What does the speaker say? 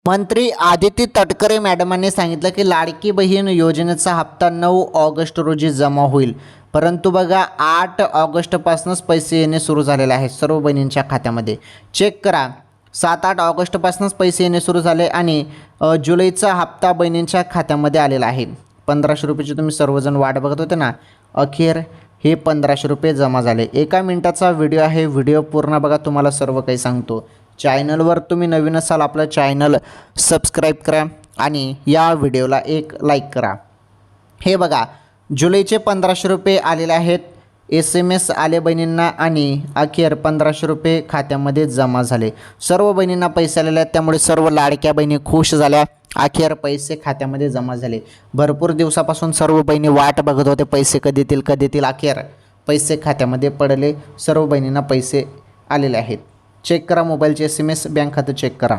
मंत्री आदिती तटकरे मॅडमांनी सांगितलं की लाडकी बहीण योजनेचा हप्ता 9 ऑगस्ट रोजी जमा होईल. परंतु बघा 8 ऑगस्टपासूनच पैसे येणे सुरू झालेले आहेत सर्व बहिणींच्या खात्यामध्ये. चेक करा, 7-8 ऑगस्टपासूनच पैसे येणे सुरू झाले आणि जुलैचा हप्ता बहिणींच्या खात्यामध्ये आलेला आहे. 1500 रुपयाची तुम्ही सर्वजण वाट बघत होते ना, अखेर हे 1500 रुपये जमा झाले. 1 मिनिटाचा व्हिडिओ आहे, व्हिडिओ पूर्ण बघा, तुम्हाला सर्व काही सांगतो. चॅनलवर तुम्ही नवीन असाल आपलं चॅनल सबस्क्राईब करा आणि या व्हिडिओला एक लाईक करा. हे बघा, जुलैचे 1500 रुपये आलेले आहेत. SMS आले बहिणींना आणि अखेर 1500 रुपये खात्यामध्ये जमा झाले. सर्व बहिणींना पैसे आलेले आहेत, त्यामुळे सर्व लाडक्या बहिणी खुश झाल्या. अखेर पैसे खात्यामध्ये जमा झाले. भरपूर दिवसापासून सर्व बहिणी वाट बघत होते पैसे कधी येतील कधी येतील. अखेर पैसे खात्यामध्ये पडले. सर्व बहिणींना पैसे आलेले आहेत. चेक करा मोबाईलचे SMS, बँक खातं चेक करा.